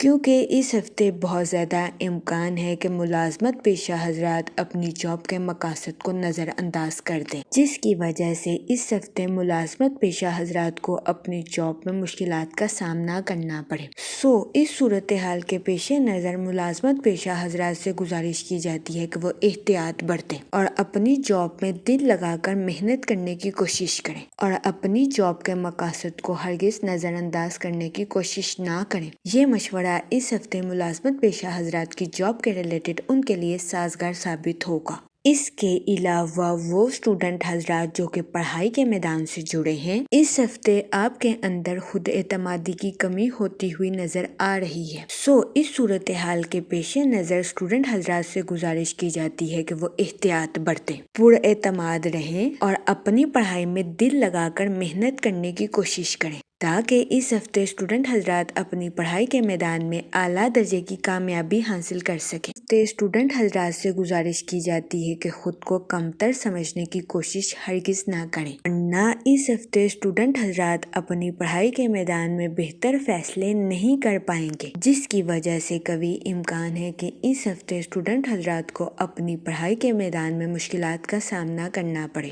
کیونکہ اس ہفتے بہت زیادہ امکان ہے کہ ملازمت پیشہ حضرات اپنی جاب کے مقاصد کو نظر انداز کر دیں، جس کی وجہ سے اس ہفتے ملازمت پیشہ حضرات کو اپنی جاب میں مشکلات کا سامنا کرنا پڑے۔ اس صورتحال کے پیش نظر ملازمت پیشہ حضرات سے گزارش کی جاتی ہے کہ وہ احتیاط برتیں اور اپنی جاب میں دل لگا کر محنت کرنے کی کوشش کریں اور اپنی جاب کے مقاصد کو ہرگز نظر انداز کرنے کی کوشش نہ کریں۔ یہ مشورہ اس ہفتے ملازمت پیشہ حضرات کی جاب کے ریلیٹڈ ان کے لیے سازگار ثابت ہوگا۔ اس کے علاوہ وہ اسٹوڈنٹ حضرات جو کہ پڑھائی کے میدان سے جڑے ہیں، اس ہفتے آپ کے اندر خود اعتمادی کی کمی ہوتی ہوئی نظر آ رہی ہے۔ اس صورتحال کے پیش نظر اسٹوڈنٹ حضرات سے گزارش کی جاتی ہے کہ وہ احتیاط برتیں، پر اعتماد رہیں اور اپنی پڑھائی میں دل لگا کر محنت کرنے کی کوشش کریں تاکہ اس ہفتے اسٹوڈنٹ حضرات اپنی پڑھائی کے میدان میں اعلیٰ درجے کی کامیابی حاصل کر سکیں۔ اسٹوڈنٹ حضرات سے گزارش کی جاتی ہے کہ خود کو کمتر سمجھنے کی کوشش ہرگز نہ کریں، ورنہ اس ہفتے اسٹوڈنٹ حضرات اپنی پڑھائی کے میدان میں بہتر فیصلے نہیں کر پائیں گے، جس کی وجہ سے کبھی امکان ہے کہ اس ہفتے اسٹوڈنٹ حضرات کو اپنی پڑھائی کے میدان میں مشکلات کا سامنا کرنا پڑے۔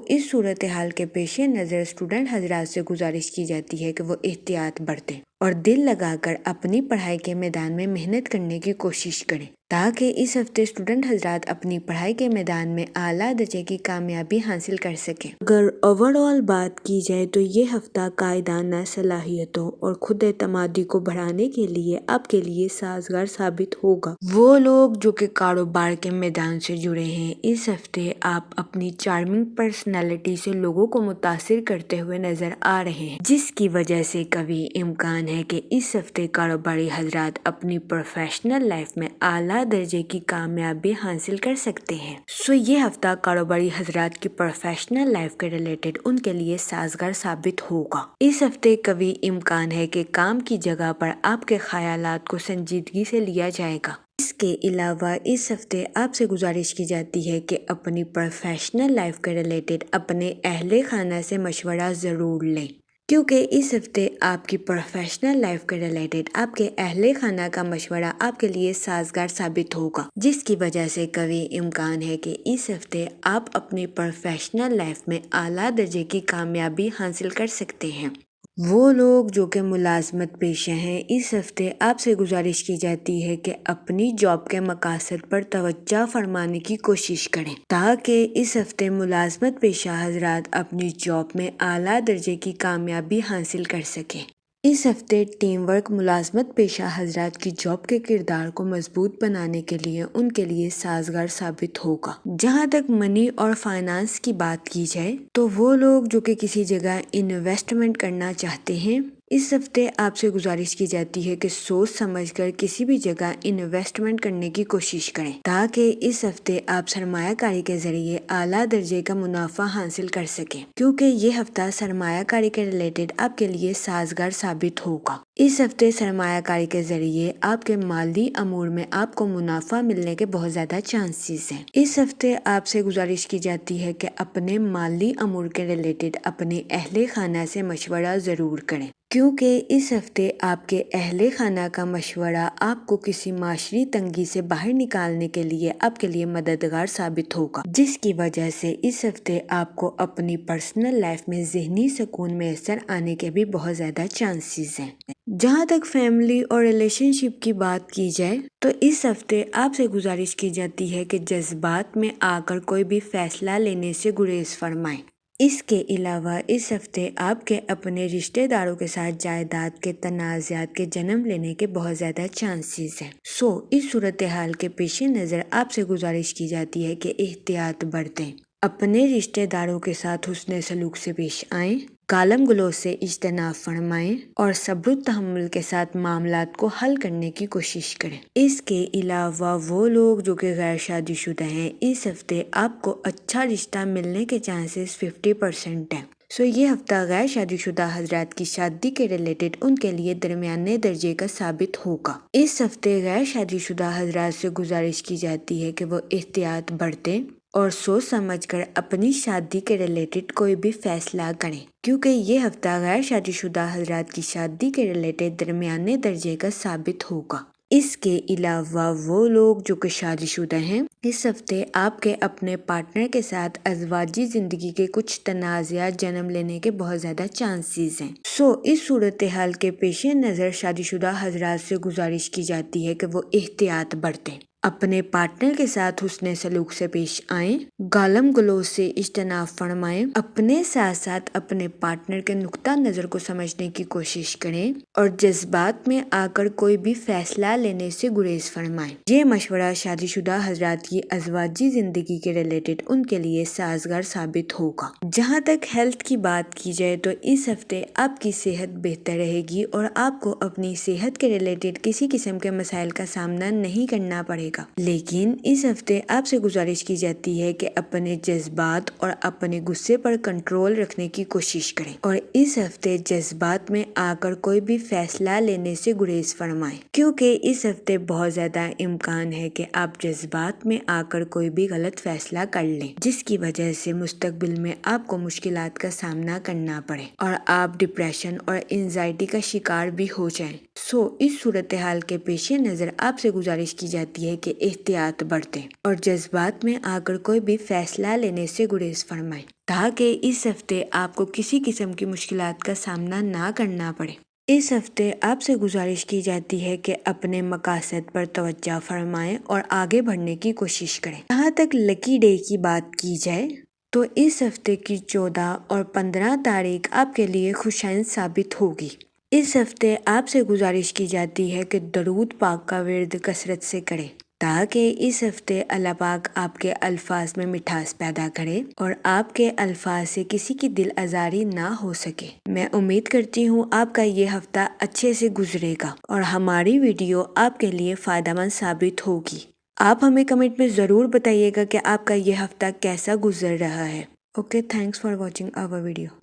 اس صورتحال کے پیش نظر اسٹوڈنٹ حضرات سے گزارش کی جاتی ہے کہ وہ احتیاط برتیں اور دل لگا کر اپنی پڑھائی کے میدان میں محنت کرنے کی کوشش کریں تاکہ اس ہفتے اسٹوڈنٹ حضرات اپنی پڑھائی کے میدان میں اعلیٰ درجے کی کامیابی حاصل کر سکیں۔ اگر اوور آل بات کی جائے تو یہ ہفتہ قائدانہ صلاحیتوں اور خود اعتمادی کو بڑھانے کے لیے آپ کے لیے سازگار ثابت ہوگا۔ وہ لوگ جو کہ کاروبار کے میدان سے جڑے ہیں، اس ہفتے آپ اپنی چارمنگ پرسنالٹی سے لوگوں کو متاثر کرتے ہوئے نظر آ رہے ہیں، جس کی وجہ سے کبھی امکان ہے کہ اس ہفتے کاروباری حضرات اپنی پروفیشنل لائف میں اعلیٰ درجے کی کامیابی حاصل کر سکتے ہیں۔ یہ ہفتہ کاروباری حضرات کی پروفیشنل لائف کے ریلیٹڈ ان کے لیے سازگار ثابت ہوگا۔ اس ہفتے کبھی امکان ہے کہ کام کی جگہ پر آپ کے خیالات کو سنجیدگی سے لیا جائے گا۔ اس کے علاوہ اس ہفتے آپ سے گزارش کی جاتی ہے کہ اپنی پروفیشنل لائف کے ریلیٹڈ اپنے اہل خانہ سے مشورہ ضرور لیں، کیونکہ اس ہفتے آپ کی پروفیشنل لائف کے ریلیٹڈ آپ کے اہل خانہ کا مشورہ آپ کے لیے سازگار ثابت ہوگا، جس کی وجہ سے کبھی امکان ہے کہ اس ہفتے آپ اپنی پروفیشنل لائف میں اعلیٰ درجے کی کامیابی حاصل کر سکتے ہیں۔ وہ لوگ جو کہ ملازمت پیشہ ہیں، اس ہفتے آپ سے گزارش کی جاتی ہے کہ اپنی جاب کے مقاصد پر توجہ فرمانے کی کوشش کریں تاکہ اس ہفتے ملازمت پیشہ حضرات اپنی جاب میں اعلیٰ درجے کی کامیابی حاصل کر سکیں۔ اس ہفتے ٹیم ورک ملازمت پیشہ حضرات کی جاب کے کردار کو مضبوط بنانے کے لیے ان کے لیے سازگار ثابت ہوگا۔ جہاں تک منی اور فائنانس کی بات کی جائے تو وہ لوگ جو کہ کسی جگہ انویسٹمنٹ کرنا چاہتے ہیں، اس ہفتے آپ سے گزارش کی جاتی ہے کہ سوچ سمجھ کر کسی بھی جگہ انویسٹمنٹ کرنے کی کوشش کریں تاکہ اس ہفتے آپ سرمایہ کاری کے ذریعے اعلیٰ درجے کا منافع حاصل کر سکیں، کیونکہ یہ ہفتہ سرمایہ کاری کے ریلیٹڈ آپ کے لیے سازگار ثابت ہوگا۔ اس ہفتے سرمایہ کاری کے ذریعے آپ کے مالی امور میں آپ کو منافع ملنے کے بہت زیادہ چانسز ہیں۔ اس ہفتے آپ سے گزارش کی جاتی ہے کہ اپنے مالی امور کے ریلیٹڈ اپنے اہل خانہ سے مشورہ ضرور کریں، کیونکہ اس ہفتے آپ کے اہل خانہ کا مشورہ آپ کو کسی معاشی تنگی سے باہر نکالنے کے لیے آپ کے لیے مددگار ثابت ہوگا، جس کی وجہ سے اس ہفتے آپ کو اپنی پرسنل لائف میں ذہنی سکون میسر آنے کے بھی بہت زیادہ چانسز ہیں۔ جہاں تک فیملی اور ریلیشن شپ کی بات کی جائے تو اس ہفتے آپ سے گزارش کی جاتی ہے کہ جذبات میں آ کر کوئی بھی فیصلہ لینے سے گریز فرمائیں۔ اس کے علاوہ اس ہفتے آپ کے اپنے رشتہ داروں کے ساتھ جائیداد کے تنازعات کے جنم لینے کے بہت زیادہ چانسز ہیں۔ اس صورتحال کے پیش نظر آپ سے گزارش کی جاتی ہے کہ احتیاط برتیں، اپنے رشتہ داروں کے ساتھ حسن سلوک سے پیش آئیں، گالم گلوچ سے اجتناب فرمائیں اور صبر و تحمل کے ساتھ معاملات کو حل کرنے کی کوشش کریں۔ اس کے علاوہ وہ لوگ جو کہ غیر شادی شدہ ہیں، اس ہفتے آپ کو اچھا رشتہ ملنے کے چانسز 50% ہیں۔ یہ ہفتہ غیر شادی شدہ حضرات کی شادی کے ریلیٹڈ ان کے لیے درمیانے درجے کا ثابت ہوگا۔ اس ہفتے غیر شادی شدہ حضرات سے گزارش کی جاتی ہے کہ وہ احتیاط برتیں اور سوچ سمجھ کر اپنی شادی کے ریلیٹڈ کوئی بھی فیصلہ کریں، کیونکہ یہ ہفتہ غیر شادی شدہ حضرات کی شادی کے ریلیٹڈ درمیانے درجے کا ثابت ہوگا۔ اس کے علاوہ وہ لوگ جو کہ شادی شدہ ہیں، اس ہفتے آپ کے اپنے پارٹنر کے ساتھ ازواجی زندگی کے کچھ تنازعات جنم لینے کے بہت زیادہ چانسز ہیں۔ اس صورتحال کے پیش نظر شادی شدہ حضرات سے گزارش کی جاتی ہے کہ وہ احتیاط برتیں، اپنے پارٹنر کے ساتھ حسن سلوک سے پیش آئیں، گالم گلوچ سے اجتناب فرمائیں، اپنے ساتھ ساتھ اپنے پارٹنر کے نقطہ نظر کو سمجھنے کی کوشش کریں اور جذبات میں آ کر کوئی بھی فیصلہ لینے سے گریز فرمائیں۔ یہ مشورہ شادی شدہ حضرات کی ازواجی زندگی کے ریلیٹڈ ان کے لیے سازگار ثابت ہوگا۔ جہاں تک ہیلتھ کی بات کی جائے تو اس ہفتے آپ کی صحت بہتر رہے گی اور آپ کو اپنی صحت کے ریلیٹڈ کسی قسم کے مسائل کا سامنا نہیں کرنا پڑے گا، لیکن اس ہفتے آپ سے گزارش کی جاتی ہے کہ اپنے جذبات اور اپنے غصے پر کنٹرول رکھنے کی کوشش کریں اور اس ہفتے جذبات میں آ کر کوئی بھی فیصلہ لینے سے گریز فرمائیں، کیونکہ اس ہفتے بہت زیادہ امکان ہے کہ آپ جذبات میں آ کر کوئی بھی غلط فیصلہ کر لیں، جس کی وجہ سے مستقبل میں آپ کو مشکلات کا سامنا کرنا پڑے اور آپ ڈپریشن اور انزائٹی کا شکار بھی ہو جائیں۔ اس صورتحال کے پیش نظر آپ سے گزارش کی جاتی ہے کہ احتیاط برتیں اور جذبات میں آ کر کوئی بھی فیصلہ لینے سے گریز فرمائیں، تاکہ اس ہفتے آپ کو کسی قسم کی مشکلات کا سامنا نہ کرنا پڑے۔ اس ہفتے آپ سے گزارش کی جاتی ہے کہ اپنے مقاصد پر توجہ فرمائیں اور آگے بڑھنے کی کوشش کریں۔ جہاں تک لکی ڈے کی بات کی جائے تو اس ہفتے کی 14 اور 15 تاریخ آپ کے لیے خوشائن ثابت ہوگی۔ اس ہفتے آپ سے گزارش کی جاتی ہے کہ درود پاک کا ورد کثرت سے کریں، تاکہ اس ہفتے اللہ پاک آپ کے الفاظ میں مٹھاس پیدا کرے اور آپ کے الفاظ سے کسی کی دل آزاری نہ ہو سکے۔ میں امید کرتی ہوں آپ کا یہ ہفتہ اچھے سے گزرے گا اور ہماری ویڈیو آپ کے لیے فائدہ مند ثابت ہوگی۔ آپ ہمیں کمنٹ میں ضرور بتائیے گا کہ آپ کا یہ ہفتہ کیسا گزر رہا ہے۔ Okay, thanks for watching our video.